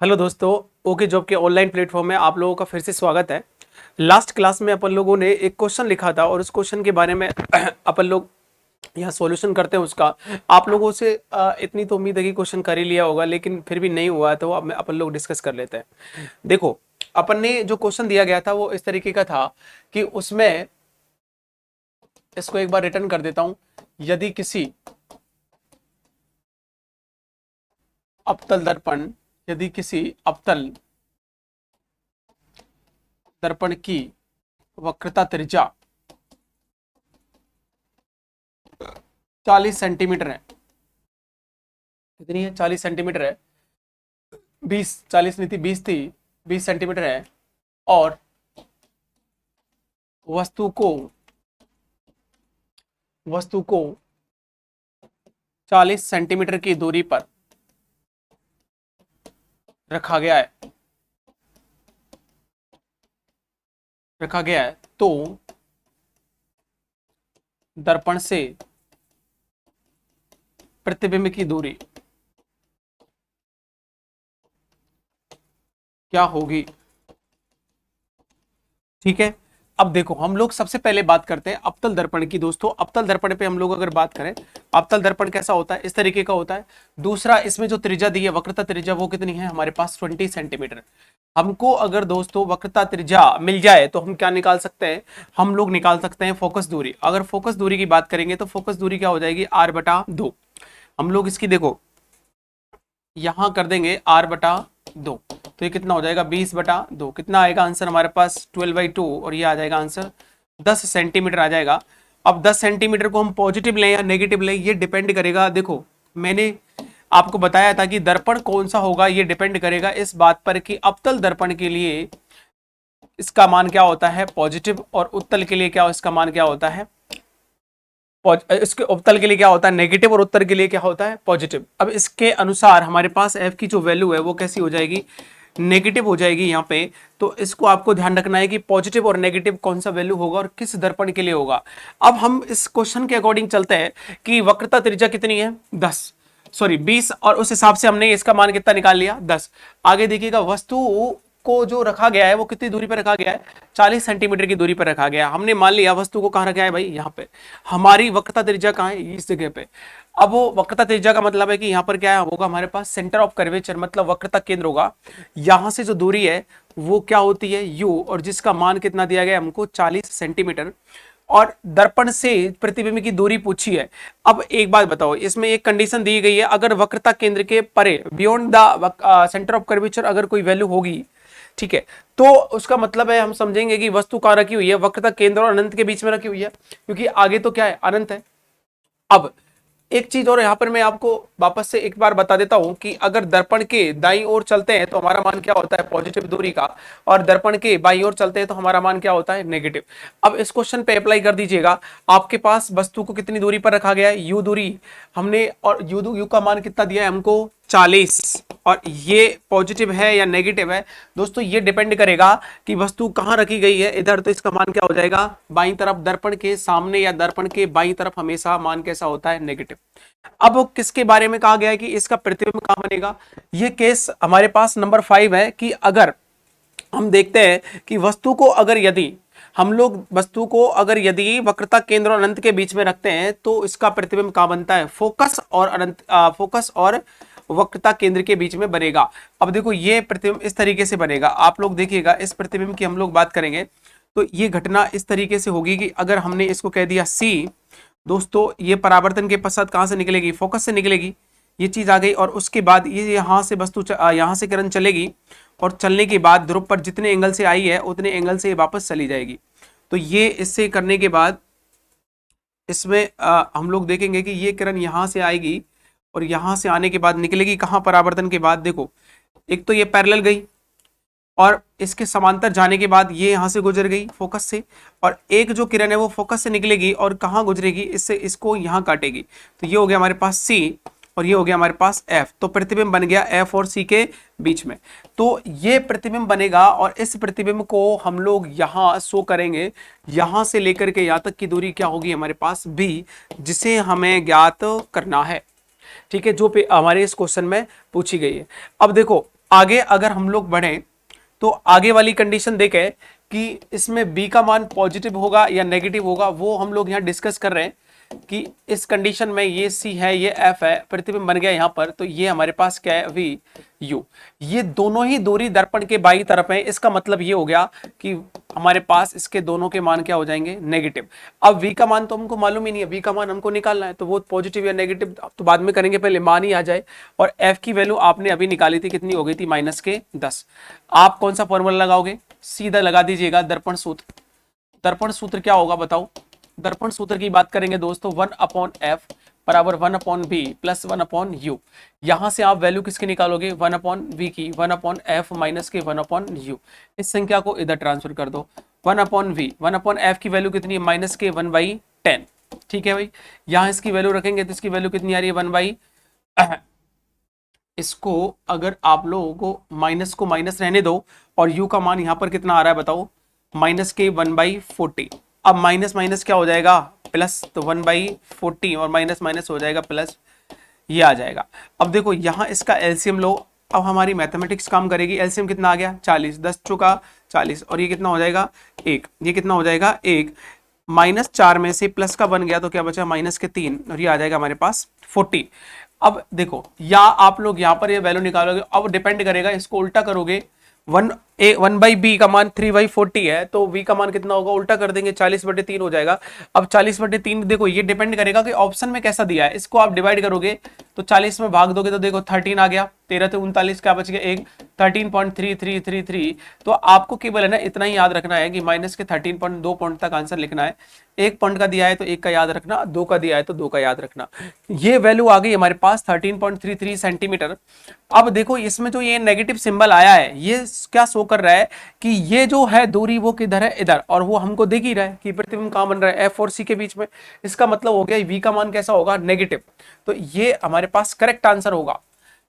Hello दोस्तों, okay job के online platform में आप लोगों का फिर से स्वागत है। लास्ट क्लास में अपन लोगों ने एक क्वेश्चन लिखा था और उस क्वेश्चन के बारे में अपन लोग यहाँ सॉल्यूशन करते हैं उसका। आप लोगों से इतनी तो उम्मीद है कि क्वेश्चन कर ही लिया होगा, लेकिन फिर भी नहीं हुआ तो अब अपन लोग डिस्कस कर लेते हैं। देखो, अपन ने जो क्वेश्चन दिया गया था वो इस तरीके का था कि उसमें इसको एक बार रिटर्न कर देता हूं। यदि किसी अवतल दर्पण यदि किसी अवतल दर्पण की वक्रता त्रिज्या 40 सेंटीमीटर है। कितनी है? 40 सेंटीमीटर है। 40 नहीं थी, 20 थी। 20 सेंटीमीटर है और वस्तु को 40 सेंटीमीटर की दूरी पर रखा गया है तो दर्पण से प्रतिबिंब की दूरी क्या होगी? ठीक है, अब देखो हम लोग सबसे पहले बात करते हैं अवतल दर्पण की। दोस्तों, अवतल दर्पण पे हम लोग अगर बात करें, अवतल दर्पण कैसा होता है? इस तरीके का होता है। दूसरा, इसमें जो त्रिज्या दी है, वक्रता त्रिज्या, वो कितनी है हमारे पास? 20 सेंटीमीटर। हमको अगर दोस्तों वक्रता त्रिज्या मिल जाए तो हम क्या निकाल सकते हैं? हम लोग निकाल सकते हैं फोकस दूरी। अगर फोकस दूरी की बात करेंगे तो फोकस दूरी क्या हो जाएगी? r/2। हम लोग इसकी देखो यहां कर देंगे r/2, तो ये कितना हो जाएगा? 20/2। कितना आएगा आंसर हमारे पास? 12/2। और ये आ जाएगा आंसर 10 सेंटीमीटर आ जाएगा। अब 10 सेंटीमीटर को हम पॉजिटिव लें या नेगेटिव लें, ये डिपेंड करेगा। देखो, मैंने आपको बताया था कि दर्पण कौन सा होगा, ये डिपेंड करेगा इस बात पर कि अवतल दर्पण के लिए इसका मान क्या होता है? पॉजिटिव, और उत्तल के लिए क्या इसका मान क्या होता है? इसके अवतल के लिए क्या होता है? नेगेटिव, और उत्तर के लिए क्या होता है? पॉजिटिव। अब इसके अनुसार हमारे पास f की जो वैल्यू है वो कैसी हो जाएगी? नेगेटिव हो जाएगी यहाँ पे। तो इसको आपको ध्यान रखना है कि पॉजिटिव और नेगेटिव कौन सा वैल्यू होगा और किस दर्पण के लिए होगा। अब हम इस क्वेश्चन के अकॉर्डिंग चलते हैं कि वक्रता त्रिज्या कितनी है? 20, और उस हिसाब से हमने इसका मान कितना निकाल लिया? 10। आगे देखिएगा, वस्तु को जो रखा गया है वो कितनी दूरी पर रखा गया है? 40 सेंटीमीटर की दूरी पर रखा गया है। हमने मान लिया वस्तु को कहां रखा है भाई? यहाँ पे। हमारी वक्रता त्रिज्या कहां है? इस जगह पे। अब वो वक्रता त्रिज्या का मतलब है कि यहाँ पर क्या होगा हमारे पास? सेंटर ऑफ कर्वेचर, मतलब वक्रता केंद्र होगा। यहां से जो दूरी है वो क्या होती है? u, और जिसका मान कितना दिया गया हमको? 40 सेंटीमीटर। और दर्पण से प्रतिबिंब की दूरी पूछी है। अब एक बात बताओ, इसमें एक कंडीशन दी गई है, अगर वक्रता केंद्र के परे, beyond the centre of curvature, अगर कोई वैल्यू होगी, ठीक है, तो उसका मतलब है हम समझेंगे कि वस्तु कहां रखी हुई है? वक्रता केंद्र और अनंत के बीच में रखी हुई है, क्योंकि आगे तो क्या है? अनंत है। अब एक चीज और यहां पर मैं आपको वापस से एक बार बता देता हूं कि अगर दर्पण के दाईं ओर चलते हैं तो हमारा मान क्या होता है? पॉजिटिव दूरी का। और दर्पण के बाईं ओर चलते हैं तो हमारा मान क्या होता है? नेगेटिव। अब इस क्वेश्चन पे अप्लाई कर दीजिएगा। आपके पास वस्तु को कितनी दूरी पर रखा गया है? u दूरी हमने, और u का मान कितना दिया है हमको? 40। और ये पॉजिटिव है या नेगेटिव है दोस्तों, ये डिपेंड करेगा कि वस्तु कहां रखी गई है। इधर तो इसका मान क्या हो जाएगा? बाईं तरफ, दर्पण के सामने या दर्पण के बाईं तरफ हमेशा मान कैसा होता है? नेगेटिव। अब वो किसके बारे में कहा गया है कि इसका प्रतिबिंब कहां बनेगा? ये केस हमारे पास नंबर 5 है कि अगर हम देखते हैं कि वस्तु को अगर यदि हम लोग वस्तु को अगर यदि वक्रता केंद्र और अनंत के बीच में रखते हैं तो इसका प्रतिबिंब कहां बनता है? फोकस और अनंत, फोकस और वक्रता केंद्र के बीच में बनेगा। अब देखो, ये प्रतिबिंब इस तरीके से बनेगा। आप लोग देखिएगा, इस प्रतिबिंब की हम लोग बात करेंगे तो ये घटना इस तरीके से होगी कि अगर हमने इसको कह दिया C, दोस्तों ये परावर्तन के पश्चात कहां से निकलेगी? फोकस से निकलेगी। ये चीज आ गई, और उसके बाद ये यहां से वस्तु यहां से किरण चलेगी, और चलने के बाद ध्रुव पर जितने एंगल से आई है उतने एंगल से वापस चली जाएगी। तो ये इससे करने के बाद इसमें हम लोग देखेंगे कि ये किरण यहां से आएगी और यहां से आने के बाद निकलेगी कहां? परावर्तन के बाद देखो, एक तो ये पैरेलल गई, और इसके समांतर जाने के बाद ये यहां से गुजर गई फोकस से, और एक जो किरण है वो फोकस से निकलेगी और कहां गुजरेगी? इससे इसको यहां काटेगी। तो ये हो गया हमारे पास C, और ये हो गया हमारे पास F। तो प्रतिबिंब बन गया F और C के बीच में। तो ये प्रतिबिंब बनेगा, और इस प्रतिबिंब को हम लोग यहां शो करेंगे। यहां से लेकर के यहां तक की दूरी क्या होगी हमारे पास? B, जिसे हमें ज्ञात करना है। ठीक है, जो हमारे इस क्वेश्चन में पूछी गई है। अब देखो, आगे अगर हम लोग बढ़े तो आगे वाली कंडीशन देखें कि इसमें b का मान पॉजिटिव होगा या नेगेटिव होगा, वो हम लोग यहाँ डिस्कस कर रहे हैं कि इस कंडीशन में ये c है, ये f है, प्रतिबिंब बन गया यहाँ पर, तो ये हमारे पास क्या है v u। ये दोनों ही दूरी दर्पण के बाई तरफ है, इसका मतलब ये हो गया कि हमारे पास इसके दोनों के मान क्या हो जाएंगे, नेगेटिव। अब v का मान तो हमको मालूम ही नहीं है, v का मान हमको निकालना है, तो वो पॉजिटिव या नेगेटिव तो बाद में करेंगे, पहले मान ही आ जाए। और f की वैल्यू आपने अभी निकाली थी, कितनी हो गई थी, -10। आप कौन सा फॉर्मूला लगाओगे, सीधा लगा दीजिएगा दर्पण सूत्र। दर्पण सूत्र क्या होगा बताओ, दर्पण सूत्र की बात करेंगे दोस्तों, 1/f बराबर 1/b प्लस 1/u। यहां से आप वैल्यू किसकी निकालोगे, 1/v की, 1/f माइनस के 1/u। इस संख्या को इधर ट्रांसफर कर दो, 1/v, 1/f की वैल्यू कितनी है, माइनस के 1/10। ठीक है भाई, यहां इसकी वैल्यू रखेंगे तो इसकी वैल्यू कितनी आ रही है, 1/, इसको अगर आप लोगों को माइनस को माइनस रहने दो और u का मान यहां पर कितना आ रहा है बताओ, माइनस के 1/40। अब माइनस माइनस क्या हो जाएगा, प्लस, तो 1/40 और माइनस माइनस हो जाएगा प्लस, ये आ जाएगा। अब देखो यहाँ इसका एलसीएम लो, अब हमारी मैथमेटिक्स काम करेगी। एलसीएम कितना आ गया, 40, 10 चौका 40, और ये कितना हो जाएगा 1, ये कितना हो जाएगा 1, -4 में से प्लस का बन गया तो क्या बचा, -3, और ये आ जाएगा हमारे पास 40। अब देखो या आप लोग यहाँ पर ये वैल्यू निकालोगे, अब डिपेंड करेगा, इसको उल्टा करोगे, 1/b का मान 3/40 है, तो v का मान कितना होगा, उल्टा कर देंगे, 40/3 हो जाएगा। अब 40/3 देखो ये डिपेंड करेगा कि ऑप्शन में कैसा दिया है, इसको आप डिवाइड करोगे तो 40 में भाग दोगे तो देखो 13 आ गया, 13 से 39 क्या बच गया, एक 13.3333। तो आपको केवल है ना इतना ही याद रखना है कि माइनस के 13.2 पॉइंट तक आंसर लिखना है। 1 पॉइंट का दिया है तो 1 का याद रखना, 2 का दिया है तो 2 का याद रखना। ये वैल्यू आ गई हमारे पास 13.33 सेंटीमीटर। अब देखो इसमें जो ये नेगेटिव सिंबल आया है, ये क्या शो कर रहा है कि ये जो है दूरी वो किधर है, इधर, और वो हमको देख ही रहा है कि प्रतिबिंब कहां बन रहा है, एफ और सी के बीच में। इसका मतलब हो गया वी का मान कैसा होगा, नेगेटिव। तो ये हमारे पास करेक्ट आंसर होगा।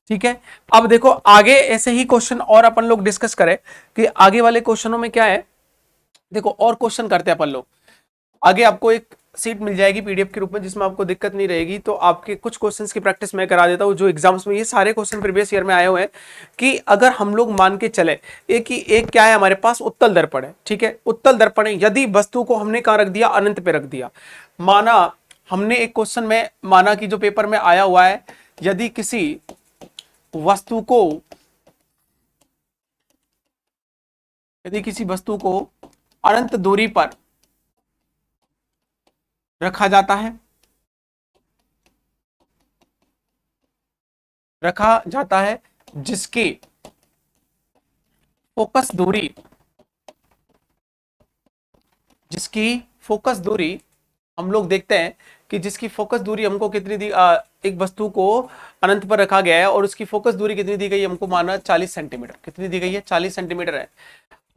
ठीक है, अब देखो आगे ऐसे ही क्वेश्चन और अपन लोग डिस्कस करें कि आगे वाले क्वेश्चनों में क्या है। देखो और क्वेश्चन करते हैं अपन लोग। आगे आपको एक सीट मिल जाएगी पीडीएफ के रूप में, जिसमें आपको दिक्कत नहीं रहेगी। तो आपके कुछ क्वेश्चंस की प्रैक्टिस मैं करा देता हूं जो एग्जाम्स में, ये सारे क्वेश्चन प्रीवियस ईयर में आए हुए हैं कि अगर हम लोग मान के चले एक क्या है हमारे पास, उत्तल दर्पण है। ठीक है, उत्तल दर्पण है, यदि वस्तु को हमने कहां रख दिया, अनंत पे रख दिया। माना हमने एक क्वेश्चन में माना कि जो पेपर में आया हुआ है, यदि किसी वस्तु को, यदि किसी वस्तु को अनंत दूरी पर रखा जाता है, जिसकी फोकस दूरी हम लोग देखते हैं कि जिसकी फोकस दूरी हमको कितनी दी, एक वस्तु को अनंत पर रखा गया है और उसकी फोकस दूरी कितनी दी गई, हमको माना 40 सेंटीमीटर। कितनी दी गई है, 40 सेंटीमीटर है।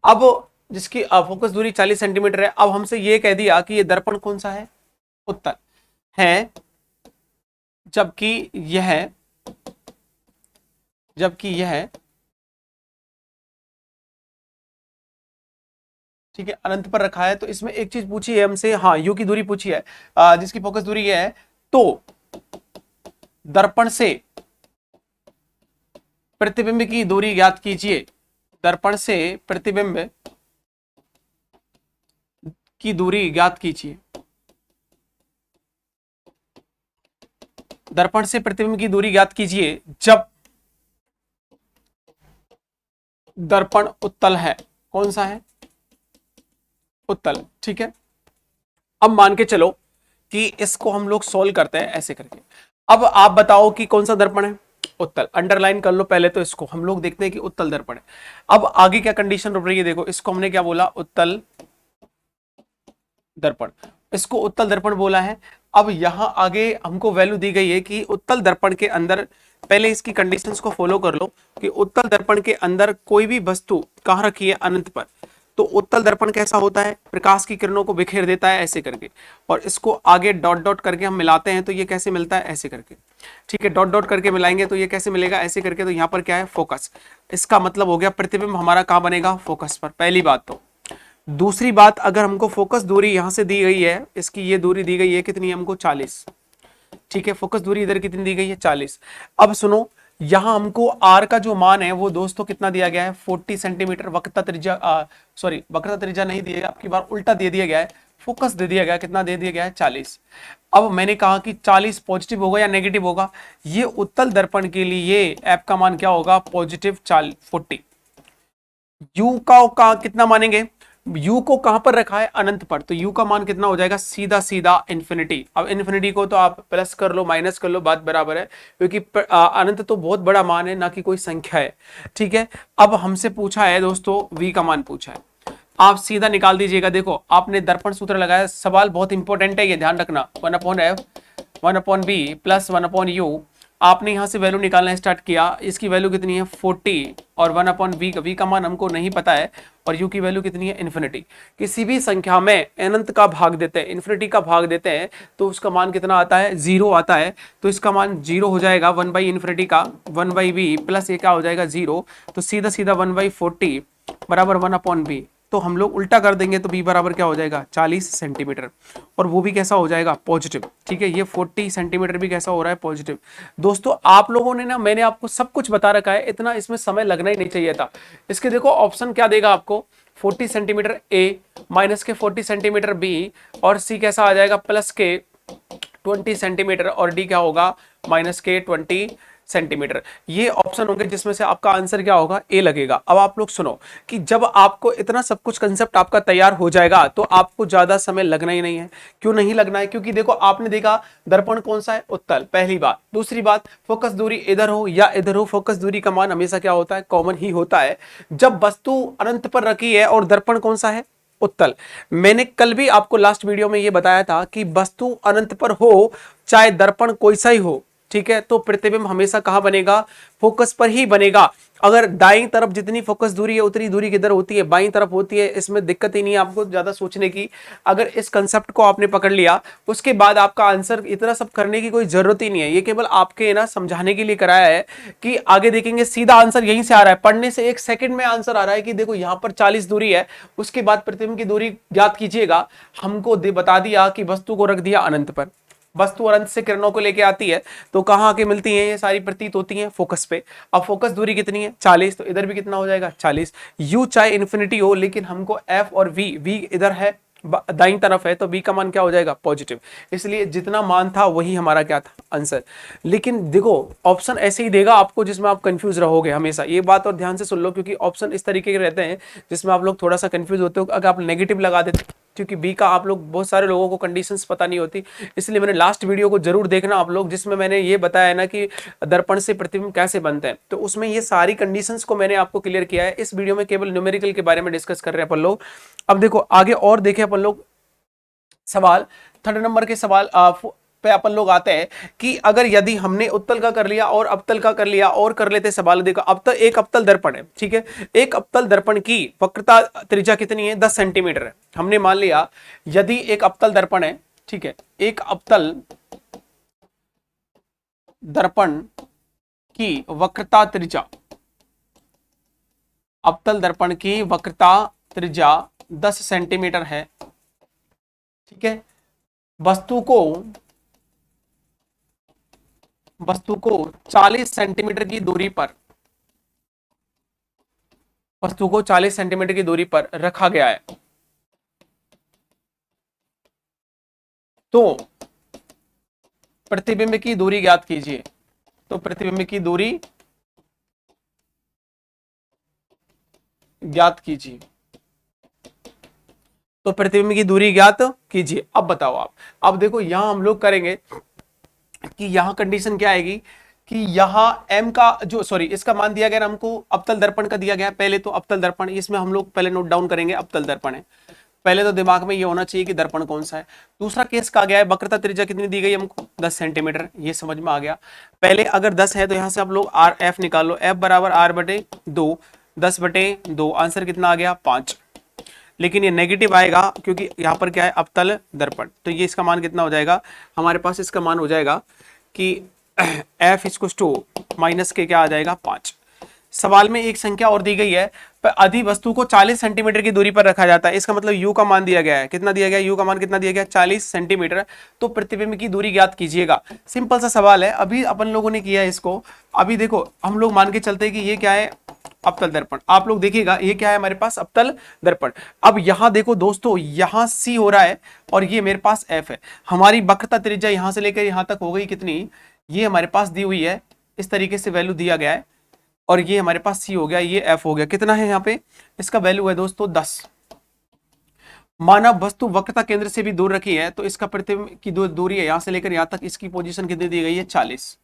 अब जिसकी फोकस दूरी 40 सेंटीमीटर है, अब हमसे ये कह दिया कि ये दर्पण कौन सा है, उत्तल है, जबकि यह ठीक है अनंत पर रखा है। तो इसमें एक चीज पूछी है हमसे, हाँ यू की दूरी पूछी है, जिसकी फोकस दूरी ये है, तो दर्पण से प्रतिबिंब की दूरी ज्ञात कीजिए। दर्पण से प्रतिबिंब की दूरी ज्ञात कीजिए। दर्पण से प्रतिबिंब की दूरी ज्ञात कीजिए जब दर्पण उत्तल है। कौन सा है, उत्तल। ठीक है, अब मान के चलो कि इसको हम लोग सोल्व करते हैं ऐसे करके। अब आप बताओ कि कौन सा दर्पण है, उत्तल। अंडरलाइन कर लो पहले तो, इसको हम लोग देखते हैं कि उत्तल दर्पण है। अब आगे क्या कंडीशन रुक रही है, देखो इसको हमने क्या बोला, उत्तल दर्पण, इसको उत्तल दर्पण बोला है। अब यहां आगे हमको वैल्यू दी गई है कि उत्तल दर्पण के अंदर, पहले इसकी कंडीशंस को फॉलो कर लो कि उत्तल दर्पण के अंदर कोई भी वस्तु कहां रखी है, अनंत पर। तो उत्तल दर्पण कैसा होता है, प्रकाश की किरणों को बिखेर देता है ऐसे करके, और इसको आगे डॉट डॉट करके हम मिलाते हैं तो ये कैसे मिलता है, ऐसे करके। ठीक है, डॉट डॉट करके मिलाएंगे तो ये कैसे मिलेगा, ऐसे करके। तो यहाँ पर क्या है, फोकस। इसका मतलब हो गया प्रतिबिंब हमारा कहाँ बनेगा, फोकस पर, पहली बात। तो दूसरी बात, अगर हमको फोकस दूरी यहां से दी गई है, इसकी ये दूरी दी गई है कितनी, हमको 40। ठीक है, फोकस दूरी इधर कितनी दी गई है, 40। अब सुनो, यहां हमको आर का जो मान है वो दोस्तों कितना दिया गया है 40 सेंटीमीटर। वक्रता त्रिज्या सॉरी वक्रता त्रिज्या नहीं दिया गया, आपकी बार उल्टा दे दिया गया है, फोकस दे दिया गया, कितना दे दिया गया है 40। अब मैंने कहा कि 40 पॉजिटिव होगा या नेगेटिव होगा, ये उत्तल दर्पण के लिए एफ का मान क्या होगा पॉजिटिव 40। यू का कितना मानेंगे, u को कहां पर रखा है अनंत पर, तो u का मान कितना हो जाएगा सीधा सीधा इंफिनिटी। अब इंफिनिटी को तो आप प्लस कर लो माइनस कर लो बात बराबर है, क्योंकि अनंत तो बहुत बड़ा मान है ना कि कोई संख्या है। ठीक है, अब हमसे पूछा है दोस्तों v का मान पूछा है, आप सीधा निकाल दीजिएगा। देखो आपने दर्पण सूत्र लगाया, सवाल बहुत इंपॉर्टेंट है ये ध्यान रखना, 1/f 1/b प्लस 1/u। आपने यहां से वैल्यू निकालना स्टार्ट किया, इसकी वैल्यू कितनी है 40 और 1/v v का मान हमको नहीं पता है और u की वैल्यू कितनी है इन्फिनिटी। किसी भी संख्या में अनंत का भाग देते हैं, इन्फिनिटी का भाग देते हैं तो उसका मान कितना आता है 0 आता है, तो इसका मान 0 हो जाएगा 1/इन्फिनिटी का 1/v प्लस ये क्या हो जाएगा 0, तो सीधा सीधा 1/40 बराबर 1/v। तो हम लोग उल्टा कर देंगे तो b बराबर क्या हो जाएगा 40 सेंटीमीटर, और वो भी कैसा हो जाएगा पॉजिटिव। ठीक है, ये 40 सेंटीमीटर भी कैसा हो रहा है पॉजिटिव। दोस्तों आप लोगों ने ना, मैंने आपको सब कुछ बता रखा है, इतना इसमें समय लगना ही नहीं चाहिए था। इसके देखो ऑप्शन क्या देगा आपको, 40 सेंटीमीटर ए, माइनस के 40 सेंटीमीटर बी, और सी कैसा आ जाएगा प्लस के 20 सेंटीमीटर, और डी क्या होगा माइनस के 20 सेंटीमीटर। ये ऑप्शन होंगे जिसमें से आपका आंसर क्या होगा ए लगेगा। अब आप लोग सुनो कि जब आपको इतना सब कुछ कंसेप्ट आपका तैयार हो जाएगा तो आपको ज्यादा समय लगना ही नहीं है। क्यों नहीं लगना है, क्योंकि देखो आपने देखा दर्पण कौन सा है उत्तल, पहली बात। दूसरी बात, फोकस दूरी इधर हो या इधर हो, फोकस दूरी का मान हमेशा क्या होता है कॉमन ही होता है जब वस्तु अनंत पर रखी है। और दर्पण कौन सा है उत्तल। मैंने कल भी आपको लास्ट वीडियो में यह बताया था कि वस्तु अनंत पर हो चाहे दर्पण कोई सा ही हो, ठीक है, तो प्रतिबिंब हमेशा कहां बनेगा फोकस पर ही बनेगा। अगर दाईं तरफ जितनी फोकस दूरी है उतनी दूरी किधर होती है बाईं तरफ होती है, इसमें दिक्कत ही नहीं है आपको ज्यादा सोचने की। अगर इस कंसेप्ट को आपने पकड़ लिया उसके बाद आपका आंसर इतना सब करने की कोई जरूरत ही नहीं है, ये केवल आपके ना समझाने के लिए कराया है कि आगे देखेंगे सीधा आंसर यहीं से आ रहा है, पढ़ने से 1 सेकंड में आंसर आ रहा है कि देखो यहां पर 40 दूरी है, उसके बाद प्रतिबिंब की दूरी ज्ञात कीजिएगा। हमको बता दिया कि वस्तु को रख दिया अनंत पर, वस्तु अनंत से किरणों को लेके आती है तो कहां आके मिलती हैं ये सारी प्रतीत होती हैं फोकस पे। अब फोकस दूरी कितनी है 40, तो इधर भी कितना हो जाएगा 40। यू चाहे इन्फिनिटी हो लेकिन हमको एफ और वी इधर है दाईं तरफ है, तो बी का मान क्या हो जाएगा पॉजिटिव। इसलिए जितना मान था वही हमारा क्या था आंसर। लेकिन देखो ऑप्शन ऐसे ही देगा आपको जिसमें आप कंफ्यूज रहोगे हमेशा, ये बात और ध्यान से सुन लो, क्योंकि ऑप्शन इस तरीके के रहते हैं जिसमें आप लोग थोड़ा सा कंफ्यूज होते हो अगर आप नेगेटिव लगा देते, क्योंकि बी का आप लोग बहुत सारे लोगों को कंडीशंस पता नहीं होती। इसलिए मैंने लास्ट वीडियो को जरूर देखना आप लोग, जिसमें मैंने ये बताया ना कि दर्पण से प्रतिबिंब कैसे बनते हैं, तो उसमें ये सारी कंडीशंस को मैंने आपको क्लियर किया है। इस वीडियो में केवल न्यूमेरिकल के बारे में डिस्कस कर रहे हैं अपन लोग। अब देखो आगे और देखें अपन लोग सवाल, 3rd नंबर के सवाल पे अपन लोग आते हैं कि अगर यदि हमने उत्तल का कर लिया और अवतल का कर लिया और कर लेते सवाल। देखो अब तक एक अवतल दर्पण है, ठीक है, एक अवतल दर्पण की वक्रता त्रिज्या कितनी है 10 सेंटीमीटर है। हमने मान लिया यदि एक अवतल दर्पण है, ठीक है, एक अवतल दर्पण की वक्रता त्रिज्या, अवतल दर्पण की वक्रता त्रिज्या 10 सेंटीमीटर है, ठीक है, वस्तु को 40 सेंटीमीटर की दूरी पर, वस्तु को 40 सेंटीमीटर की दूरी पर रखा गया है, तो प्रतिबिंब की दूरी ज्ञात कीजिए। तो प्रतिबिंब की दूरी ज्ञात कीजिए, तो प्रतिबिंब की दूरी ज्ञात कीजिए। अब बताओ आप, अब देखो यहां हम लोग करेंगे कि यहां कंडीशन क्या आएगी कि यहां m का जो सॉरी इसका मान दिया गया हमको, अवतल दर्पण का दिया गया पहले, तो अवतल दर्पण इसमें हम लोग पहले नोट डाउन करेंगे अवतल दर्पण है, पहले तो दिमाग में ये होना चाहिए कि दर्पण कौन सा है। दूसरा केस का गया है वक्रता त्रिज्या कितनी दी गई हमको 10 सेंटीमीटर, ये समझ में आ गया। पहले अगर 10 है तो यहां से आप लोग आर एफ निकाल लो, एफ बराबर r/2, 10/2, आंसर कितना आ गया 5। लेकिन ये नेगेटिव आएगा क्योंकि यहाँ पर क्या है अवतल दर्पण, तो ये इसका मान कितना हो जाएगा हमारे पास, इसका मान हो जाएगा कि f इक्वल्स टू माइनस के क्या आ जाएगा 5। सवाल में एक संख्या और दी गई है, पर आधी वस्तु को 40 सेंटीमीटर की दूरी पर रखा जाता है। इसका मतलब u का मान दिया गया है, कितना दिया गया है, u का मान कितना दिया गया है, 40 सेंटीमीटर। तो प्रतिबिंब की दूरी ज्ञात कीजिएगा। सिंपल सा सवाल है, अभी अपन लोगों ने किया है इसको। अभी देखो हम लोग मान के चलते हैं कि ये क्या है, अवतल दर्पण। आप लोग देखिएगा ये क्या है हमारे पास, अवतल दर्पण। अब यहां देखो दोस्तों, यहां C हो रहा है और ये मेरे पास F है। हमारी वक्रता त्रिज्या यहां से लेकर यहां तक हो गई कितनी, ये हमारे पास दी हुई है, इस तरीके से वैल्यू दिया गया है। और ये हमारे पास C हो गया, ये F हो गया। कितना है यहाँ पे, इसका वैल्यू है दोस्तों 10। मानव वस्तु वक्रता केंद्र से भी दूर रखी है, तो इसका प्रतिबिंब की दूरी है यहां से लेकर यहां तक, इसकी पोजीशन कितनी दी गई है, 40।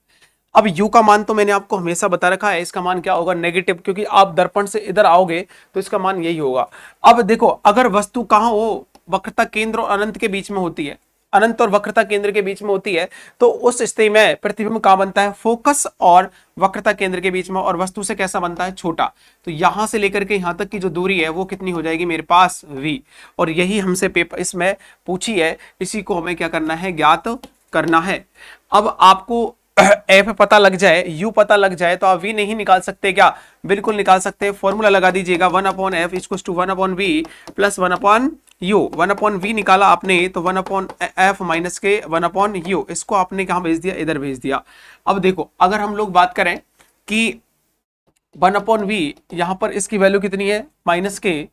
अब u का मान तो मैंने आपको हमेशा बता रखा है, इसका मान क्या होगा, नेगेटिव, क्योंकि आप दर्पण से इधर आओगे तो इसका मान यही होगा। अब देखो अगर वस्तु कहां हो, वक्रता केंद्र और अनंत के बीच में होती है, अनंत और वक्रता केंद्र के बीच में होती है, तो उस स्थिति में प्रतिबिंब कहां बनता है, फोकस और वक्रता केंद्र के बीच में, और वस्तु से कैसा बनता है, छोटा। तो यहां से लेकर के यहां तक की जो दूरी है वो कितनी हो जाएगी मेरे पास, v। और यही हमसे पेपर इसमें पूछी है, इसी को हमें क्या करना है, ज्ञात करना है। अब आपको एफ पता लग जाए, यू पता लग जाए, तो आप वी नहीं निकाल सकते क्या, बिल्कुल निकाल सकते हैं। फॉर्मूला लगा दीजिएगा, 1/f equals to 1/v plus 1/u। 1/v निकाला आपने तो 1/f माइनस के 1/u, इसको आपने कहां भेज दिया, इधर भेज दिया। अब देखो अगर हम लोग बात करें कि 1/v यहां पर इसकी वैल्यू कितनी है, माइनस के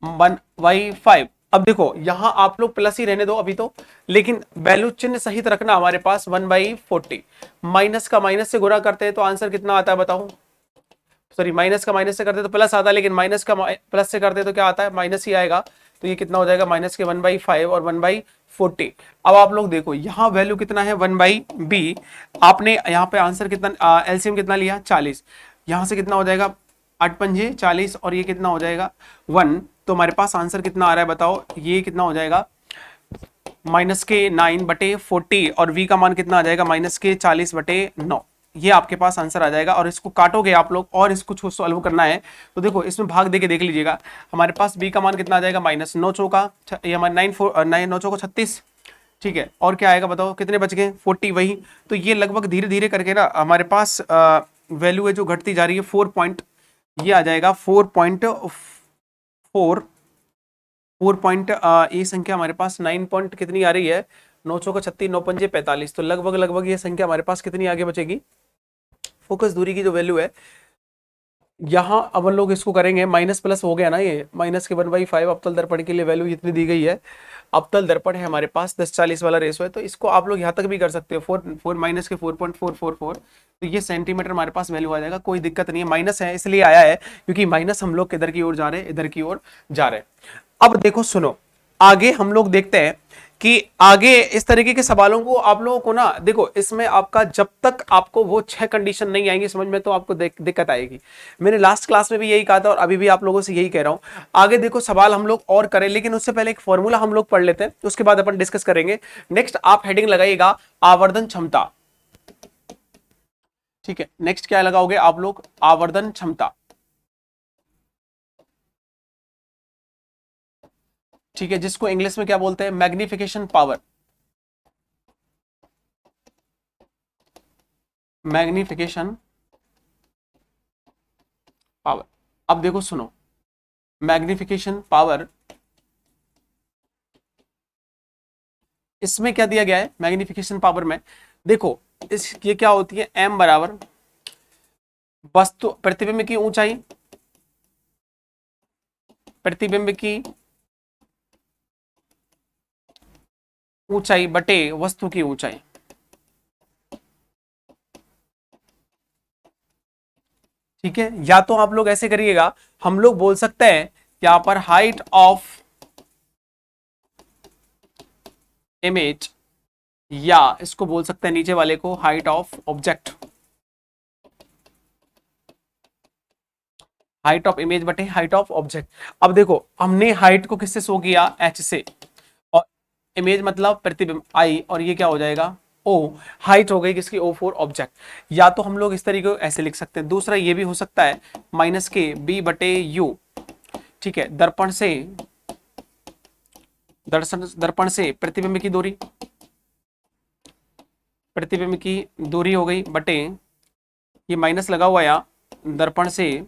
1/5। अब देखो यहां आप लोग प्लस ही रहने दो अभी तो, लेकिन वैल्यू चिन्ह सहित रखना। हमारे पास 1/40, माइनस का माइनस से गुणा करते हैं तो आंसर कितना आता है बताओ, सॉरी माइनस का माइनस से करते तो प्लस आता है, लेकिन माइनस का प्लस से करते तो क्या आता है, माइनस ही आएगा। तो ये कितना हो जाएगा, माइनस के 1/5 और 1/40। अब आप लोग देखो यहाँ वैल्यू कितना है, 1/b। आपने यहाँ पे आंसर कितना, एलसीएम कितना लिया, 40। यहां से कितना हो जाएगा, 8 पंजे 40, और ये कितना हो जाएगा 1। तो हमारे पास आंसर कितना आ रहा है बताओ, ये कितना हो जाएगा, माइनस के 9/40, और v का मान कितना आ जाएगा, माइनस के 40/9। ये आपके पास आंसर आ जाएगा। और इसको काटोगे आप लोग और इसको सॉल्व करना है, तो देखो इसमें भाग देके देख लीजिएगा। हमारे पास b का मान कितना आ जाएगा, माइनस 9 चौका, ये हमारे 9 चौका 36, ठीक है। और क्या आएगा बताओ, कितने बच गए, 40 वही। तो ये लगभग धीरे धीरे करके ना हमारे पास वैल्यू है जो घटती जा रही है, 4 पॉइंट, ये आ जाएगा 4.4। ये संख्या हमारे पास 9 पॉइंट कितनी आ रही है, 9 चौका 36, 9 पंजे 45। तो लगभग लगभग ये संख्या हमारे पास कितनी आगे बचेगी, फोकस दूरी की जो वैल्यू है यहां। अब हम लोग इसको करेंगे, माइनस प्लस हो गया ना, ये माइनस के 1/5 अवतल दर्पण के लिए वैल्यू इतनी दी गई है। अवतल दर्पण है हमारे पास 10-40 वाला रेशो है, तो इसको आप लोग यहाँ तक भी कर सकते हो, 4 माइनस के 4.444। तो ये सेंटीमीटर हमारे पास वैल्यू आ जाएगा, कोई दिक्कत नहीं है। माइनस है इसलिए आया है क्योंकि माइनस हम लोग किधर की ओर जा रहे हैं, इधर की ओर जा रहे हैं। अब देखो सुनो, आगे हम लोग देखते हैं कि आगे इस तरीके के सवालों को आप लोगों को ना, देखो इसमें आपका जब तक आपको वो 6 कंडीशन नहीं आएंगी समझ में, तो आपको दिक्कत आएगी। मैंने लास्ट क्लास में भी यही कहा था और अभी भी आप लोगों से यही कह रहा हूं। आगे देखो सवाल हम लोग और करें, लेकिन उससे पहले एक फॉर्मूला हम लोग पढ़ लेते हैं, उसके बाद अपन डिस्कस करेंगे। नेक्स्ट आप हेडिंग लगाइएगा आवर्धन क्षमता, ठीक है। नेक्स्ट क्या लगाओगे आप लोग, आवर्धन क्षमता, ठीक है, जिसको इंग्लिश में क्या बोलते हैं, मैग्निफिकेशन पावर, मैग्निफिकेशन पावर। अब देखो सुनो, मैग्निफिकेशन पावर, इसमें क्या दिया गया है, मैग्निफिकेशन पावर में देखो इस ये क्या होती है, m बराबर वस्तु प्रतिबिंब की ऊंचाई, प्रतिबिंब की ऊंचाई बटे वस्तु की ऊंचाई, ठीक है। या तो आप लोग ऐसे करिएगा, हम लोग बोल सकते हैं यहां पर हाइट ऑफ इमेज, या इसको बोल सकते हैं नीचे वाले को height of object, height of image बटे हाइट ऑफ ऑब्जेक्ट। अब देखो हमने हाइट को किससे शो किया, h से, और इमेज मतलब प्रतिबिंब I, और ये क्या हो जाएगा O। हाइट हो गई किसकी, O4 ऑब्जेक्ट। या तो हम लोग इस तरीके को ऐसे लिख सकते हैं, दूसरा ये भी हो सकता है माइनस के B बटे U, ठीक है। दर्पण से प्रतिबिंब की दूरी, प्रतिबिंब की दूरी हो गई बटे, ये माइनस लगा हुआ यहाँ, दर्पण से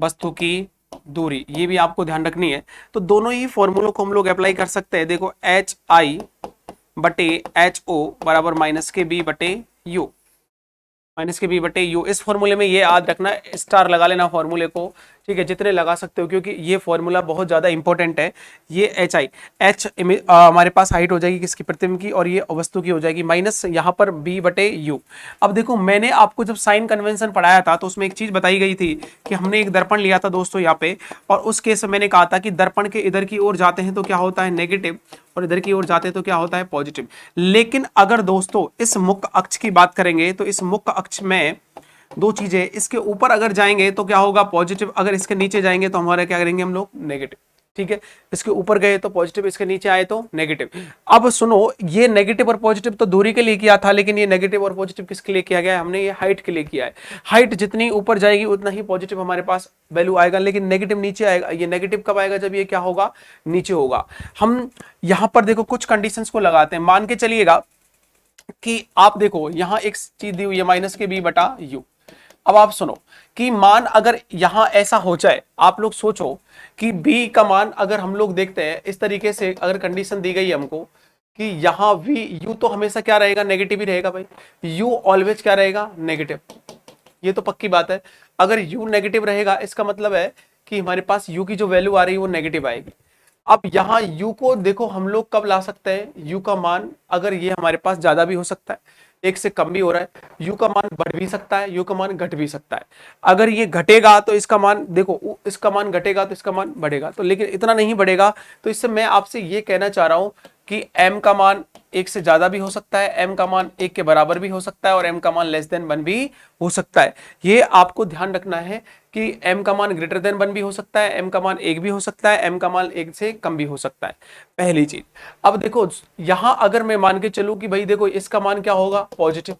वस्तु की दूरी, ये भी आपको ध्यान रखनी है। तो दोनों ही फॉर्मूलों को हम लोग अप्लाई कर सकते हैं। देखो एच आई बटे एच ओ बराबर माइनस के बी बटे यू, माइनस के बी बटे यू। इस फॉर्मूले में ये याद रखना, स्टार लगा लेना फॉर्मूले को, ठीक है, जितने लगा सकते हो, क्योंकि ये फॉर्मूला बहुत ज्यादा इंपॉर्टेंट है। ये एच आई, एच हमारे पास हाइट हो जाएगी किसकी, प्रतिबिंब की, और ये वस्तु की हो जाएगी, माइनस यहाँ पर बी बटे यू। अब देखो मैंने आपको जब साइन कन्वेंशन पढ़ाया था तो उसमें एक चीज बताई गई थी कि हमने एक दर्पण लिया था दोस्तों यहाँ पे, और उस केस में मैंने कहा था कि दर्पण के इधर की ओर जाते हैं तो क्या होता है नेगेटिव, और इधर की ओर जाते हैं तो क्या होता है पॉजिटिव। लेकिन अगर दोस्तों इस मुख्य अक्ष की बात करेंगे तो इस मुख्य अक्ष में दो चीजें, इसके ऊपर अगर जाएंगे तो क्या होगा पॉजिटिव, अगर इसके नीचे जाएंगे तो हमारा क्या करेंगे हम लोग नेगेटिव, ठीक है। इसके ऊपर गए तो पॉजिटिव, इसके नीचे आए तो नेगेटिव। अब सुनो, ये नेगेटिव और पॉजिटिव तो दूरी के लिए किया था, लेकिन ये नेगेटिव और पॉजिटिव किसके लिए किया गया है, हमने ये हाइट के लिए किया है। हाइट जितनी ऊपर जाएगी उतना ही पॉजिटिव हमारे पास वैल्यू आएगा, लेकिन नेगेटिव नीचे आएगा। ये नेगेटिव कब आएगा, जब ये क्या होगा नीचे होगा। हम यहां पर देखो कुछ कंडीशंस को लगाते हैं, मान के चलिएगा कि आप देखो यहां एक चीज दी हुई है माइनस के बी बटा यू। अब आप सुनो कि मान अगर यहां ऐसा हो जाए, आप लोग सोचो कि b का मान अगर हम लोग देखते हैं इस तरीके से, अगर कंडीशन दी गई है हमको कि यहां v u तो हमेशा क्या रहेगा नेगेटिव ही रहेगा भाई, u ऑलवेज क्या रहेगा नेगेटिव, ये तो पक्की बात है। अगर u नेगेटिव रहेगा इसका मतलब है कि हमारे पास u की जो वैल्यू आ रही है वो नेगेटिव आएगी। अब यहां u को देखो हम लोग कब ला सकते हैं, u का मान अगर ये हमारे पास ज्यादा भी हो सकता है, एक से कम भी हो रहा है, u का मान बढ़ भी सकता है, u का मान घट भी सकता है। अगर ये घटेगा तो इसका मान देखो, इसका मान घटेगा तो इसका मान बढ़ेगा, तो लेकिन इतना नहीं बढ़ेगा। तो इससे मैं आपसे ये कहना चाह रहा हूं कि m का मान एक से ज्यादा भी हो सकता है, m का मान एक के बराबर भी हो सकता है, और m का मान लेस देन 1 भी हो सकता है। ये आपको ध्यान रखना है कि m का मान ग्रेटर देन 1 भी हो सकता है, m का मान 1 भी हो सकता है, m का मान 1 से कम भी हो सकता है, पहली चीज। अब देखो यहां अगर मैं मान के चलूं कि भाई देखो इसका मान क्या होगा पॉजिटिव,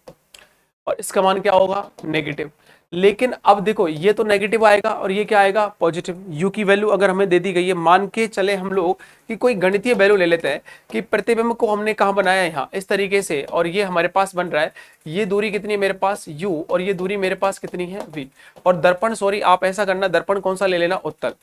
और इसका मान क्या होगा नेगेटिव, लेकिन अब देखो ये तो नेगेटिव आएगा और ये क्या आएगा पॉजिटिव। यू की वैल्यू अगर हमें दे दी गई है, मान के चले हम लोग कि कोई गणितीय वैल्यू ले लेते हैं कि प्रतिबिंब को हमने कहां बनाया है, यहाँ इस तरीके से, और ये हमारे पास बन रहा है, ये दूरी कितनी है मेरे पास u, और ये दूरी मेरे पास कितनी है v। और दर्पण, सॉरी आप ऐसा करना, दर्पण कौन सा ले लेना, उत्तल।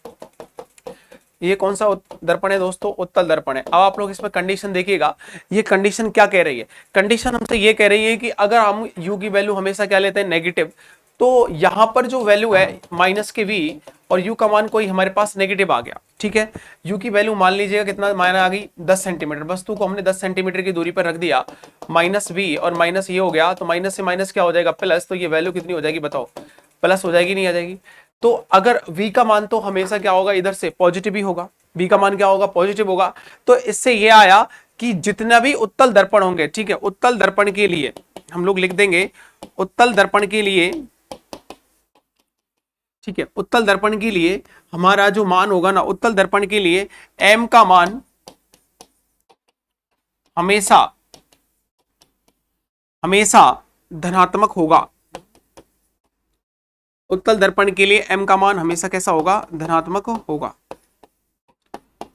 ये कौन सा दर्पण है दोस्तों, उत्तल दर्पण है। अब आप लोग इसमें कंडीशन देखिएगा, ये कंडीशन क्या कह रही है, कंडीशन हमसे ये कह रही है कि अगर हम u की वैल्यू हमेशा क्या लेते हैं नेगेटिव, तो यहां पर जो वैल्यू है माइनस के v और u का मान कोई हमारे पास नेगेटिव आ गया, ठीक है। u की वैल्यू मान लीजिएगा कितना मान आ गई 10 सेंटीमीटर, वस्तु को हमने 10 सेंटीमीटर की दूरी पर रख दिया, माइनस v और माइनस ये हो गया, तो माइनस से माइनस क्या हो जाएगा प्लस, तो ये वैल्यू कितनी हो जाएगी बताओ, प्लस हो जाएगी नहीं आ जाएगी। तो अगर v का मान तो हमेशा क्या होगा इधर से पॉजिटिव ही होगा, v का मान क्या होगा पॉजिटिव होगा। तो इससे ये आया कि जितना भी उत्तल दर्पण होंगे, ठीक है, उत्तल दर्पण के लिए हम लोग लिख देंगे, उत्तल दर्पण के लिए, ठीक है, उत्तल दर्पण के लिए हमारा जो मान होगा ना, उत्तल दर्पण के लिए m का मान हमेशा हमेशा धनात्मक होगा। उत्तल दर्पण के लिए m का मान हमेशा कैसा होगा, धनात्मक होगा,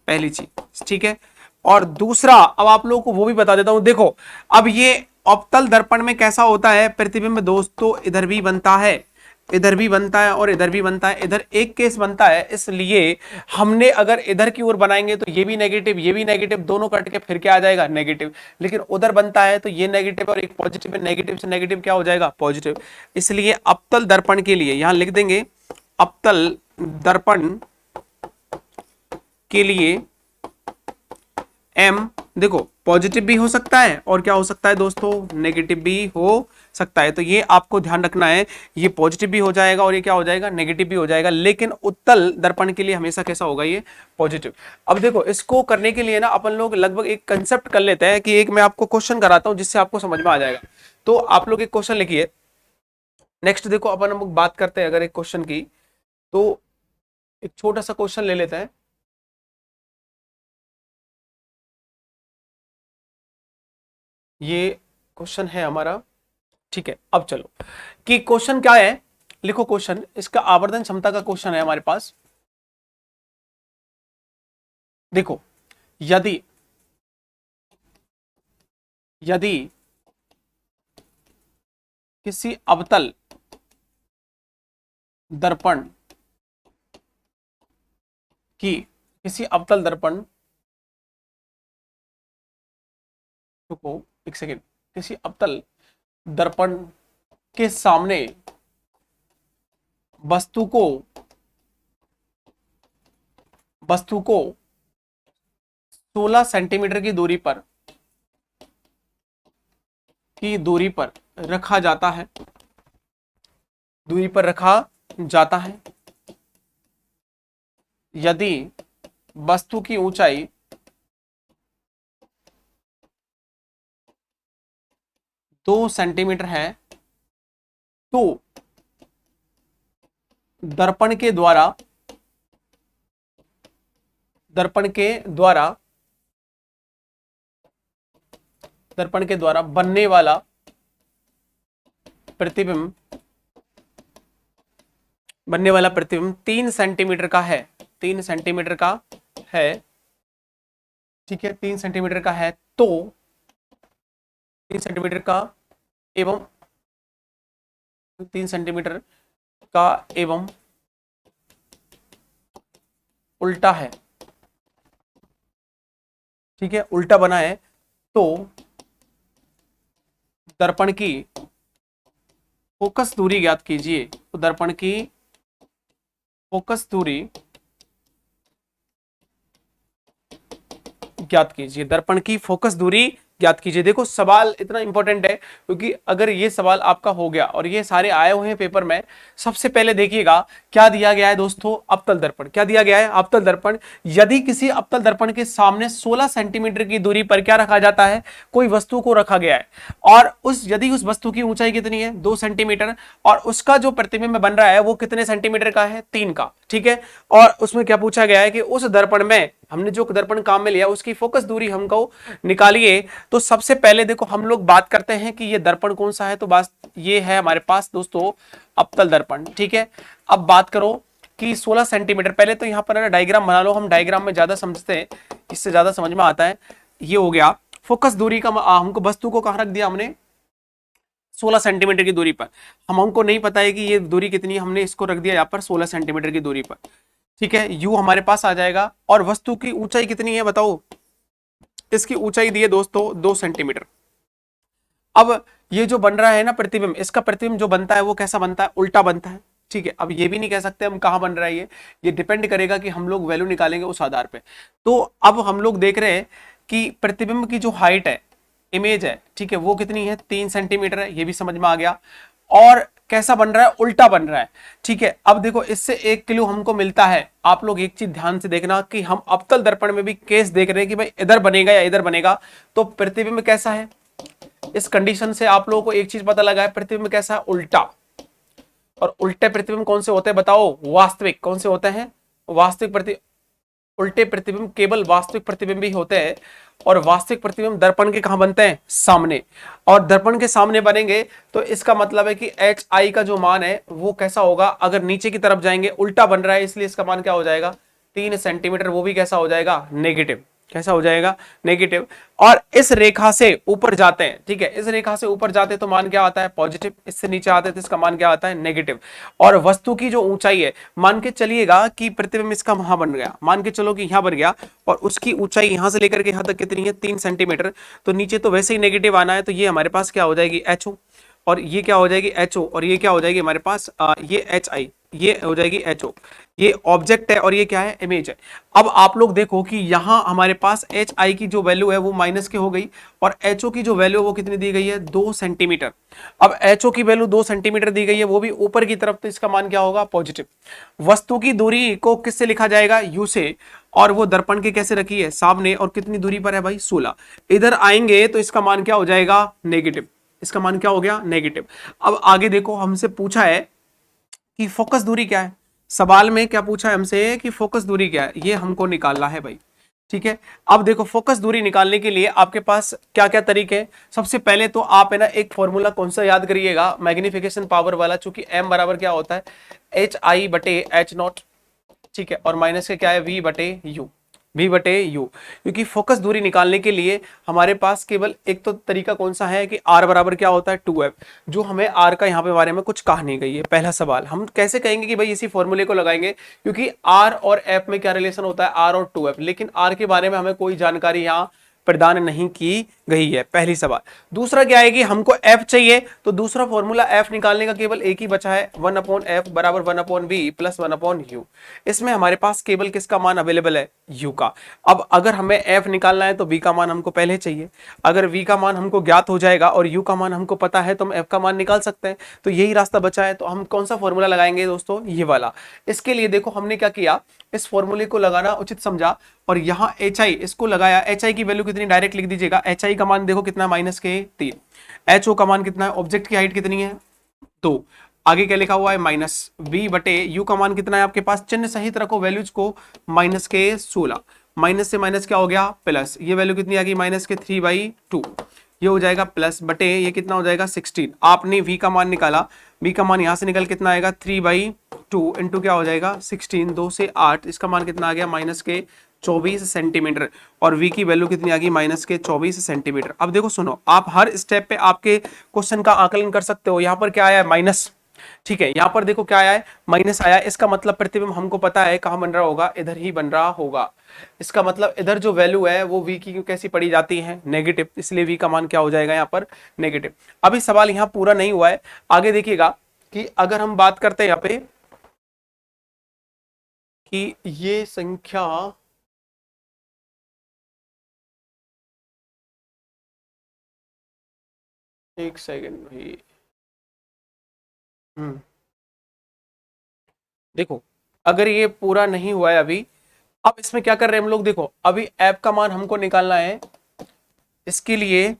पहली चीज, ठीक है। और दूसरा, अब आप लोगों को वो भी बता देता हूं, देखो अब ये अवतल दर्पण में कैसा होता है प्रतिबिंब दोस्तों, इधर भी बनता है, इधर भी बनता है और इधर भी बनता है, इधर एक केस बनता है, इसलिए हमने अगर इधर की ओर बनाएंगे तो ये भी नेगेटिव ये भी नेगेटिव, दोनों कट के फिर क्या आ जाएगा नेगेटिव। लेकिन उधर बनता है तो ये नेगेटिव और एक पॉजिटिव है, नेगेटिव से नेगेटिव क्या हो जाएगा पॉजिटिव। इसलिए अवतल दर्पण के लिए यहां लिख देंगे, अवतल दर्पण के लिए m देखो पॉजिटिव भी हो सकता है और क्या हो सकता है दोस्तों नेगेटिव भी हो सकता है। तो ये आपको ध्यान रखना है, ये पॉजिटिव भी हो जाएगा और ये क्या हो जाएगा नेगेटिव भी हो जाएगा, लेकिन उत्तल दर्पण के लिए हमेशा कैसा होगा ये पॉजिटिव। अब देखो इसको करने के लिए ना अपन लोग लगभग एक कंसेप्ट कर लेते हैं कि एक मैं आपको क्वेश्चन कराता हूं जिससे आपको समझ में आ जाएगा। तो आप लोग एक क्वेश्चन लिखिए, नेक्स्ट देखो अपन हम बात करते हैं अगर एक क्वेश्चन की, तो एक छोटा सा क्वेश्चन ले लेते हैं। ये क्वेश्चन है हमारा, ठीक है। अब चलो कि क्वेश्चन क्या है, लिखो क्वेश्चन, इसका आवर्धन क्षमता का क्वेश्चन है हमारे पास। देखो यदि यदि किसी अवतल दर्पण की, किसी अवतल दर्पण, रुको एक सेकेंड, किसी अवतल दर्पण के सामने वस्तु को, वस्तु को 16 सेंटीमीटर की दूरी पर, की दूरी पर रखा जाता है, दूरी पर रखा जाता है यदि वस्तु की ऊंचाई 2 सेंटीमीटर है तो दर्पण के द्वारा, दर्पण के द्वारा, दर्पण के द्वारा बनने वाला प्रतिबिंब, बनने वाला प्रतिबिंब 3 सेंटीमीटर का है, 3 सेंटीमीटर का है, ठीक है, 3 सेंटीमीटर का है तो 3 सेंटीमीटर का एवं 3 सेंटीमीटर का एवं उल्टा है, ठीक है, उल्टा बना है तो दर्पण की फोकस दूरी ज्ञात कीजिए, तो दर्पण की फोकस दूरी ज्ञात कीजिए, दर्पण की फोकस दूरी ज्ञात कीजिए। देखो सवाल इतना इंपॉर्टेंट है क्योंकि अगर ये सवाल आपका हो गया और ये सारे आए हुए हैं पेपर में, सबसे पहले देखिएगा क्या दिया गया है दोस्तों, अवतल दर्पण। क्या दिया गया है? अवतल दर्पण। यदि किसी अवतल दर्पण के सामने 16 सेंटीमीटर की दूरी पर क्या रखा जाता है, कोई वस्तु को रखा गया है और यदि उस वस्तु की ऊंचाई कितनी है, 2 सेंटीमीटर, और उसका जो प्रतिबिंब बन रहा है वो कितने सेंटीमीटर का है, 3 का, ठीक है। और उसमें क्या पूछा गया है कि उस दर्पण में, हमने जो दर्पण काम में लिया उसकी फोकस दूरी हमको निकालिए। तो सबसे पहले देखो हम लोग बात करते हैं कि ये दर्पण कौन सा है, तो बात ये है हमारे पास दोस्तों अवतल दर्पण, ठीक है। अब बात करो कि 16 सेंटीमीटर, पहले तो यहाँ पर ना डायग्राम बना लो, हम डायग्राम में ज्यादा समझते हैं, इससे ज्यादा समझ में आता है। ये हो गया फोकस दूरी का, हमको वस्तु को कहाँ रख दिया हमने, 16 सेंटीमीटर की दूरी पर। हमको नहीं पता है कि ये दूरी कितनी है, हमने इसको रख दिया यहाँ पर 16 सेंटीमीटर की दूरी पर, ठीक है। यू हमारे पास आ जाएगा। और वस्तु की ऊंचाई कितनी है बताओ, इसकी ऊंचाई दी है दोस्तों 2 सेंटीमीटर। अब ये जो बन रहा है ना प्रतिबिंब, इसका प्रतिबिंब जो बनता है वो कैसा बनता है, उल्टा बनता है, ठीक है। अब ये भी नहीं कह सकते हम कहां बन रहा है, ये डिपेंड करेगा कि हम लोग वैल्यू निकालेंगे उस आधार पे। तो अब हम लोग देख रहे हैं कि प्रतिबिंब की जो हाइट है, इमेज है, ठीक है, वो कितनी है, 3 सेंटीमीटर है, ये भी समझ में आ गया। और कैसा बन रहा है, उल्टा बन रहा है, ठीक है। अब देखो इससे एक क्लू हमको मिलता है। आप लोग एक चीज ध्यान से देखना कि हम अवतल दर्पण में भी केस देख रहे हैं कि भाई इधर बनेगा या इधर बनेगा, तो प्रतिबिंब कैसा है, इस कंडीशन से आप लोगों को एक चीज पता लगा है, प्रतिबिंब कैसा है, उल्टा। और उल्टे प्रतिबिंब कौन से होते हैं बताओ, वास्तविक। कौन से होते हैं, वास्तविक उल्टे प्रतिबिंब केवल वास्तविक प्रतिबिंब ही होते हैं। और वास्तविक प्रतिबिंब दर्पण के कहां बनते हैं, सामने। और दर्पण के सामने बनेंगे तो इसका मतलब है कि एच आई का जो मान है वो कैसा होगा, अगर नीचे की तरफ जाएंगे, उल्टा बन रहा है इसलिए इसका मान क्या हो जाएगा, 3 सेंटीमीटर, वो भी कैसा हो जाएगा, नेगेटिव। कैसा हो जाएगा, नेगेटिव। और इस रेखा से ऊपर जाते हैं, ठीक है, इस रेखा से ऊपर जाते तो मान क्या आता है, पॉजिटिव। इससे नीचे आते तो इसका मान क्या आता है, नेगेटिव। और वस्तु की जो ऊंचाई है, मान के चलिएगा कि प्रतिबिंब इसका वहां बन गया, मान के चलो कि यहां बन गया, और उसकी ऊंचाई यहां से लेकर के यहां तक कितनी है, 3 सेंटीमीटर। तो नीचे तो वैसे ही नेगेटिव आना है, तो ये हमारे पास क्या हो जाएगी, एच ओ, और ये क्या हो जाएगी, एच ओ, और ये क्या हो जाएगी हमारे पास ये एच आई, ये हो जाएगी एच ओ। ये ऑब्जेक्ट है और ये क्या है, इमेज है। अब आप लोग देखो कि यहां हमारे पास एच आई की जो वैल्यू है वो माइनस के हो गई, और एच ओ की जो वैल्यू है वो कितनी दी गई है, 2 सेंटीमीटर। अब एच ओ की वैल्यू 2 सेंटीमीटर दी गई है, वो भी ऊपर की तरफ, तो इसका मान क्या होगा, पॉजिटिव। वस्तु की दूरी को किससे लिखा जाएगा, यू से, और वो दर्पण के कैसे रखी है, सामने, और कितनी दूरी पर है भाई, 16। इधर आएंगे तो इसका मान क्या हो जाएगा, नेगेटिव। इसका मान क्या हो गया, नेगेटिव। अब आगे देखो, हमसे पूछा है कि फोकस दूरी क्या है, सवाल में क्या पूछा है हमसे कि फोकस दूरी क्या है, ये हमको निकालना है भाई, ठीक है। अब देखो फोकस दूरी निकालने के लिए आपके पास क्या क्या तरीके हैं। सबसे पहले तो आप है ना एक फॉर्मूला कौन सा याद करिएगा, मैग्निफिकेशन पावर वाला, चूंकि m बराबर क्या होता है, एच आई बटे एच नॉट, ठीक है, और माइनस के क्या है, v बटे u। v बटे u, क्योंकि फोकस दूरी निकालने के लिए हमारे पास केवल एक तो तरीका कौन सा है कि r बराबर क्या होता है 2f, जो हमें r का यहाँ पे बारे में कुछ कहा नहीं गई है। पहला सवाल हम कैसे कहेंगे कि भाई इसी फॉर्मूले को लगाएंगे, क्योंकि r और f में क्या रिलेशन होता है, r और 2f, लेकिन r के बारे में हमें कोई जानकारी यहाँ प्रदान नहीं की गई है, पहली सवाल। दूसरा क्या है कि हमको f चाहिए, तो दूसरा फॉर्मूला f निकालने का केवल एक ही बचा है, 1/f बराबर 1/v प्लस 1/u। इसमें हमारे पास केवल किसका मान अवेलेबल है, u का। अब अगर हमें f निकालना है तो v का मान हमको पहले चाहिए। अगर v का मान हमको ज्ञात हो जाएगा और u का मान हमको पता है तो हम f का मान निकाल सकते हैं। तो यही रास्ता बचा है, तो हम कौन सा फॉर्मूला लगाएंगे दोस्तों, ये वाला। इसके लिए देखो हमने क्या किया, इस फॉर्मूले को लगाना उचित समझा और यहाँ HI इसको लगाया। HI की वैल्यू कितनी डायरेक्ट लिख दीजिएगा, HI का मान देखो कितना, -3। HO का मान कितना है, ऑब्जेक्ट की हाइट कितनी है 2, आगे क्या लिखा हुआ है -v बटे u का मान कितना है आपके पास, चिन्ह सहित रखो वैल्यूज को, -16, माइनस से माइनस क्या हो गया प्लस, ये वैल्यू कितनी आ गई -3/2, ये हो जाएगा प्लस बटे ये कितना हो जाएगा 16। आपने v का मान निकाला, v का मान यहां से निकल कितना आएगा 3/2 इंटू क्या हो जाएगा 16, 2 से 8, इसका मान कितना आ गया -24 सेंटीमीटर, और v की वैल्यू कितनी आ गई -24 सेंटीमीटर। अब देखो सुनो, आप हर स्टेप पे आपके क्वेश्चन का आकलन कर सकते हो। यहाँ पर क्या आया है माइनस, ठीक है, यहाँ पर देखो क्या आया है माइनस आया, इसका मतलब प्रतिबिंब हमको पता है कहाँ बन रहा होगा, इधर ही बन रहा होगा। इसका मतलब इधर जो वैल्यू है वो v की कैसी पड़ी जाती है, नेगेटिव, इसलिए v का मान क्या हो जाएगा यहाँ पर नेगेटिव। अभी सवाल यहाँ पूरा नहीं हुआ है, आगे देखिएगा कि अगर हम बात करते हैं यहाँ पे कि ये संख्या एक सेकेंड भाई, देखो अगर ये पूरा नहीं हुआ है अभी, अब इसमें क्या कर रहे हैं हम लोग, देखो अभी ऐप का मान हमको निकालना है, इसके लिए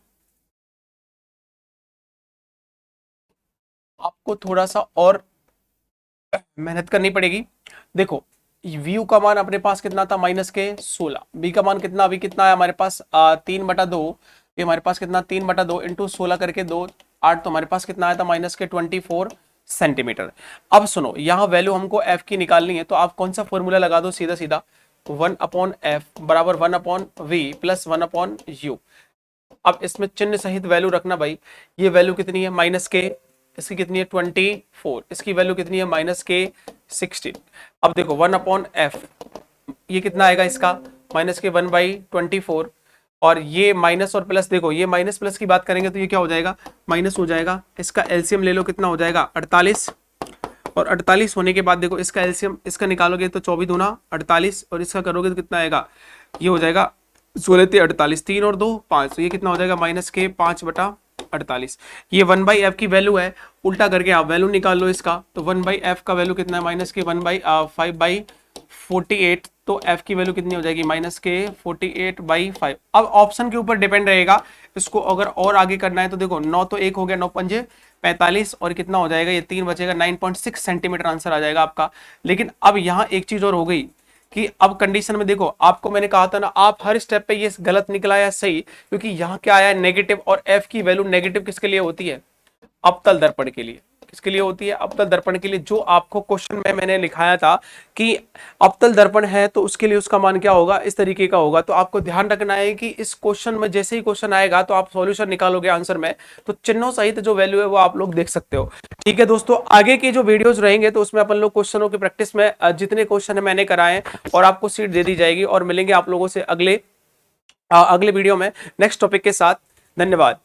आपको थोड़ा सा और मेहनत करनी पड़ेगी। देखो व्यू का मान अपने पास कितना था -16, बी का मान कितना, अभी कितना है हमारे पास 3/2, ये हमारे पास कितना 3/2 इंटू 16 करके 2 8, तो हमारे पास कितना आया था -24 सेंटीमीटर। अब सुनो यहाँ वैल्यू हमको f की निकालनी है, तो आप कौन सा फॉर्मूला लगा दो, सीधा सीधा 1/f बराबर 1/v प्लस 1/u। अब इसमें चिन्ह सहित वैल्यू रखना भाई, ये वैल्यू कितनी है -k, इसकी कितनी है 24, इसकी वैल्यू कितनी है -16। अब देखो 1/f, ये कितना आएगा इसका -k 1/24, और ये माइनस और प्लस, देखो ये माइनस प्लस की बात करेंगे तो ये क्या हो जाएगा माइनस हो जाएगा। इसका एलसीएम ले लो, कितना हो जाएगा 48, और 48 होने के बाद देखो इसका एलसीएम इसका निकालोगे तो 24 दूना 48, और इसका करोगे तो कितना आएगा, ये हो जाएगा 16×48, 3 और 2 5, तो ये कितना हो जाएगा -k 5/48। ये 1/f की वैल्यू है, उल्टा करके आप वैल्यू निकाल लो इसका, तो 1/f का वैल्यू कितना है -k 1/5/48, तो f की वैल्यू कितनी हो जाएगी -k 48/5। अब ऑप्शन के ऊपर डिपेंड रहेगा, इसको अगर और आगे करना है तो देखो 9 तो 1 हो गया, 9 पंजे 45, और कितना हो जाएगा, ये 3 बचेगा, 9.6 सेंटीमीटर आंसर आ जाएगा आपका। लेकिन अब यहाँ एक चीज और हो गई कि अब कंडीशन में देखो, आपको मैंने कहा था ना, आप हर स्टेप पे ये गलत निकला या सही, क्योंकि यहाँ क्या आया नेगेटिव, और f की वैल्यू नेगेटिव किसके लिए होती है, अवतल दर्पण के लिए। किसके लिए होती है, अवतल दर्पण के लिए। जो आपको क्वेश्चन में मैंने लिखाया था कि अवतल दर्पण है तो उसके लिए उसका मान क्या होगा, इस तरीके का होगा। तो आपको ध्यान रखना है कि इस क्वेश्चन में जैसे ही क्वेश्चन आएगा तो आप सॉल्यूशन निकालोगे आंसर में, तो चिन्हों सहित जो वैल्यू है वो आप लोग देख सकते हो। ठीक है दोस्तों, आगे के जो वीडियोज रहेंगे तो उसमें अपन लोग क्वेश्चनों की प्रैक्टिस में जितने क्वेश्चन मैंने कराए और आपको सीट दे दी जाएगी, और मिलेंगे आप लोगों से अगले वीडियो में नेक्स्ट टॉपिक के साथ। धन्यवाद।